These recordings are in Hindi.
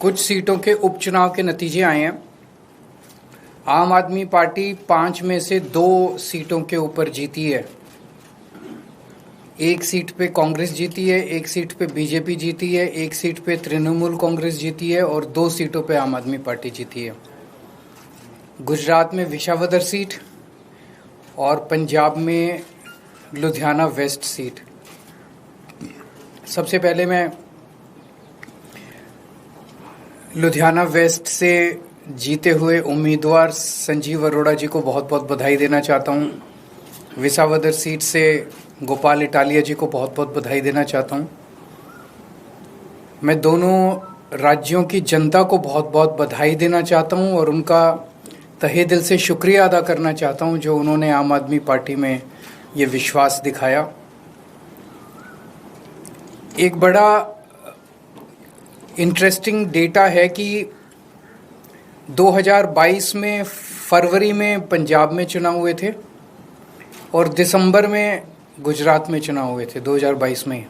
कुछ सीटों के उपचुनाव के नतीजे आए हैं। आम आदमी पार्टी 5 में से 2 सीटों के ऊपर जीती है। एक सीट पे कांग्रेस जीती है, एक सीट पे बीजेपी जीती है, एक सीट पे तृणमूल कांग्रेस जीती है और 2 सीटों पे आम आदमी पार्टी जीती है। गुजरात में विसावदर सीट और पंजाब में लुधियाना वेस्ट सीट। सबसे पहले मैं लुधियाना वेस्ट से जीते हुए उम्मीदवार संजीव अरोड़ा जी को बहुत बहुत बधाई देना चाहता हूं। विसावदर सीट से गोपाल इटालिया जी को बहुत बहुत बधाई देना चाहता हूं। मैं दोनों राज्यों की जनता को बहुत बहुत बधाई देना चाहता हूं और उनका तहे दिल से शुक्रिया अदा करना चाहता हूं जो उन्होंने आम आदमी पार्टी में ये विश्वास दिखाया। एक बड़ा इंटरेस्टिंग डेटा है कि 2022 में फरवरी में पंजाब में चुनाव हुए थे और दिसंबर में गुजरात में चुनाव हुए थे। 2022 में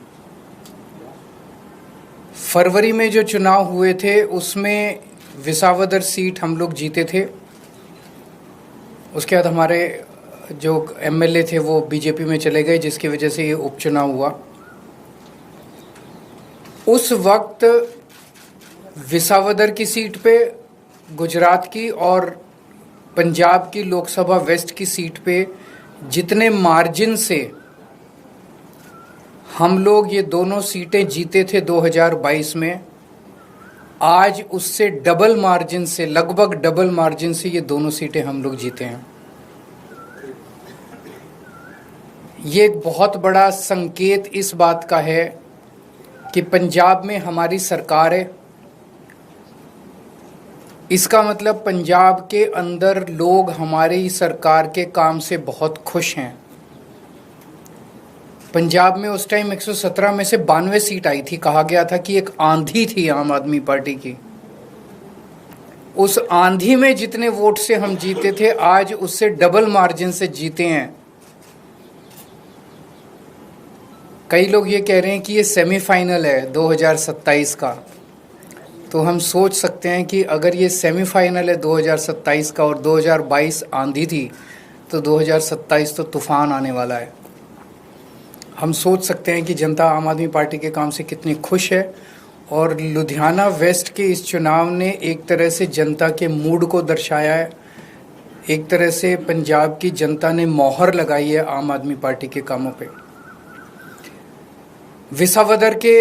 फरवरी में जो चुनाव हुए थे उसमें विसावदर सीट हम लोग जीते थे। उसके बाद हमारे जो एमएलए थे वो बीजेपी में चले गए, जिसकी वजह से ये उपचुनाव हुआ। उस वक्त विसावदर की सीट पे, गुजरात की और पंजाब की लोकसभा वेस्ट की सीट पे जितने मार्जिन से हम लोग ये दोनों सीटें जीते थे 2022 में, आज उससे डबल मार्जिन से, लगभग डबल मार्जिन से ये दोनों सीटें हम लोग जीते हैं। ये एक बहुत बड़ा संकेत इस बात का है कि पंजाब में हमारी सरकार है। इसका मतलब पंजाब के अंदर लोग हमारी सरकार के काम से बहुत खुश हैं। पंजाब में उस टाइम 117 में से 92 सीट आई थी। कहा गया था कि एक आंधी थी आम आदमी पार्टी की। उस आंधी में जितने वोट से हम जीते थे, आज उससे डबल मार्जिन से जीते हैं। कई लोग ये कह रहे हैं कि ये सेमीफाइनल है 2027 का, तो हम सोच सकते हैं कि अगर ये सेमीफाइनल है 2027 का और 2022 आंधी थी, तो 2027 तो तूफान आने वाला है। हम सोच सकते हैं कि जनता आम आदमी पार्टी के काम से कितनी खुश है। और लुधियाना वेस्ट के इस चुनाव ने एक तरह से जनता के मूड को दर्शाया है। एक तरह से पंजाब की जनता ने मोहर लगाई है आम आदमी पार्टी के कामों पे। विसावदर के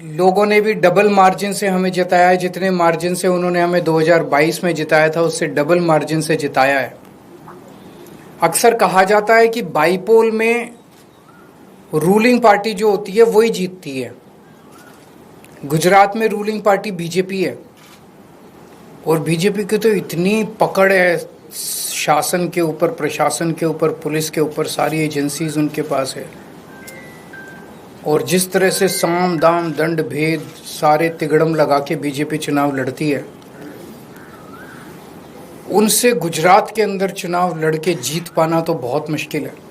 लोगों ने भी डबल मार्जिन से हमें जिताया है। जितने मार्जिन से उन्होंने हमें 2022 में जिताया था, उससे डबल मार्जिन से जिताया है। अक्सर कहा जाता है कि बाईपोल में रूलिंग पार्टी जो होती है वही जीतती है। गुजरात में रूलिंग पार्टी बीजेपी है और बीजेपी की तो इतनी पकड़ है शासन के ऊपर, प्रशासन के ऊपर, पुलिस के ऊपर, सारी एजेंसीज उनके पास है। और जिस तरह से साम दाम दंड भेद सारे तिगड़म लगा के बीजेपी चुनाव लड़ती है, उनसे गुजरात के अंदर चुनाव लड़के जीत पाना तो बहुत मुश्किल है।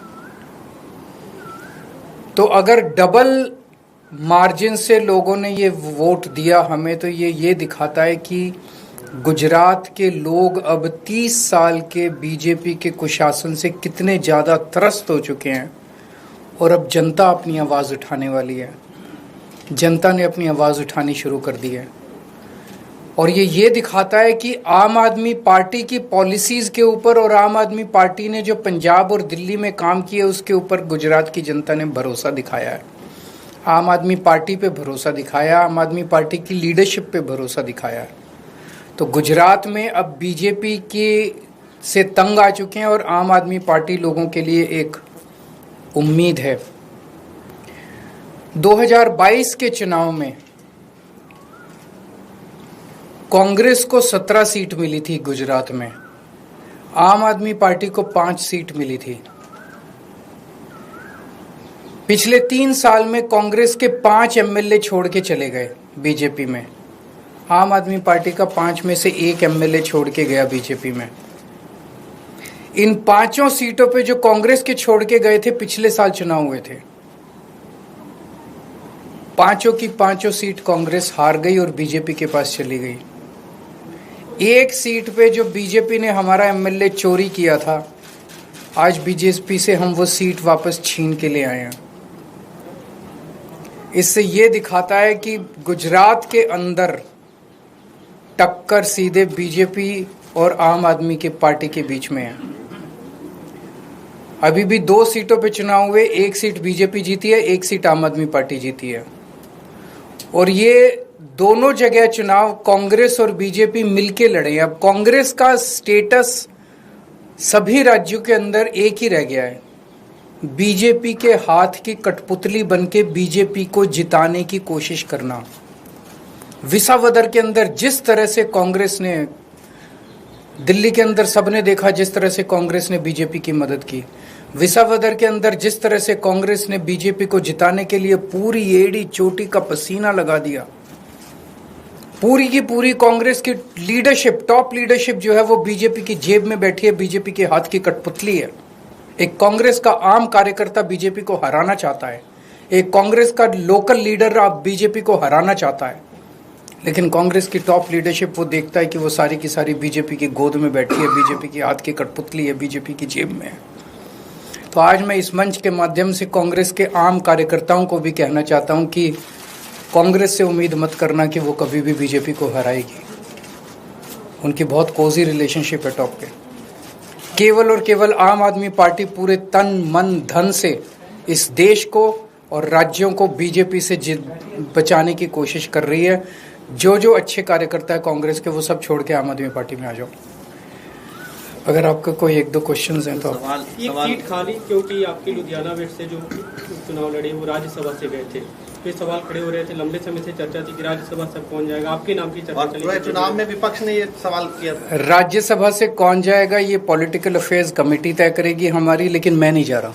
तो अगर डबल मार्जिन से लोगों ने ये वोट दिया हमें, तो ये दिखाता है कि गुजरात के लोग अब 30 साल के बीजेपी के कुशासन से कितने ज़्यादा त्रस्त हो चुके हैं और अब जनता अपनी आवाज़ उठाने वाली है। जनता ने अपनी आवाज़ उठानी शुरू कर दी है और ये दिखाता है कि आम आदमी पार्टी की पॉलिसीज़ के ऊपर और आम आदमी पार्टी ने जो पंजाब और दिल्ली में काम किया उसके ऊपर गुजरात की जनता ने भरोसा दिखाया है। आम आदमी पार्टी पे भरोसा दिखाया, आम आदमी पार्टी की लीडरशिप पे भरोसा दिखाया है। तो गुजरात में अब बीजेपी के से तंग आ चुके हैं और आम आदमी पार्टी लोगों के लिए एक उम्मीद है। 2022 के चुनाव में कांग्रेस को 17 सीट मिली थी गुजरात में, आम आदमी पार्टी को 5 सीट मिली थी। पिछले 3 साल में कांग्रेस के 5 एमएलए छोड़ के चले गए बीजेपी में। आम आदमी पार्टी का 5 में से 1 एमएलए छोड़ के गया बीजेपी में। इन 5 सीटों पे जो कांग्रेस के छोड़ के गए थे, पिछले साल चुनाव हुए थे। पांचों की पांचों सीट कांग्रेस हार गई और बीजेपी के पास चली गई। एक सीट पे जो बीजेपी ने हमारा एमएलए चोरी किया था, आज बीजेपी से हम वो सीट वापस छीन के ले आए हैं। इससे ये दिखाता है कि गुजरात के अंदर टक्कर सीधे बीजेपी और आम आदमी की पार्टी के बीच में है। अभी भी 2 सीटों पे चुनाव हुए, 1 सीट बीजेपी जीती है, 1 सीट आम आदमी पार्टी जीती है। और ये दोनों जगह चुनाव कांग्रेस और बीजेपी मिलके लड़े। अब कांग्रेस का स्टेटस सभी राज्यों के अंदर एक ही रह गया है, बीजेपी के हाथ की कठपुतली बनके बीजेपी को जिताने की कोशिश करना। विसावदर के अंदर जिस तरह से कांग्रेस ने, दिल्ली के अंदर सबने देखा जिस तरह से कांग्रेस ने बीजेपी की मदद की, विसावदर के अंदर जिस तरह से कांग्रेस ने बीजेपी को जिताने के लिए पूरी एड़ी चोटी का पसीना लगा दिया। पूरी की पूरी कांग्रेस की लीडरशिप, टॉप लीडरशिप जो है वो बीजेपी की जेब में बैठी है, बीजेपी के हाथ की कठपुतली है। एक कांग्रेस का आम कार्यकर्ता बीजेपी को हराना चाहता है, एक कांग्रेस का लोकल लीडर अब बीजेपी को हराना चाहता है, लेकिन कांग्रेस की टॉप लीडरशिप वो देखता है कि वो सारी की सारी बीजेपी की गोद में बैठी है, बीजेपी की हाथ की कठपुतली है, बीजेपी की जेब में है। तो आज मैं इस मंच के माध्यम से कांग्रेस के आम कार्यकर्ताओं को भी कहना चाहता हूं कि कांग्रेस से उम्मीद मत करना कि वो कभी भी बीजेपी को हराएगी। उनकी बहुत कोजी रिलेशनशिप है टॉप पे। केवल और केवल आम आदमी पार्टी पूरे तन मन धन से इस देश को और राज्यों को बीजेपी से बचाने की कोशिश कर रही है। जो अच्छे कार्यकर्ता है कांग्रेस के वो सब छोड़ के आम आदमी पार्टी में आ जाओ। अगर आपका कोई 1-2 क्वेश्चंस हैं तो सवाल सीट खाली, क्योंकि आपके लुधियाना वेस्ट से जो चुनाव लड़े वो राज्यसभा से गए थे, तो ये सवाल खड़े हो रहे थे, लंबे समय से चर्चा थी कि राज्यसभा से कौन जाएगा, आपके नाम की चर्चा चली। चुनाव में विपक्ष ने ये सवाल किया था। राज्यसभा से कौन जाएगा ये पॉलिटिकल अफेयर्स कमेटी तय करेगी हमारी, लेकिन मैं नहीं जा रहा।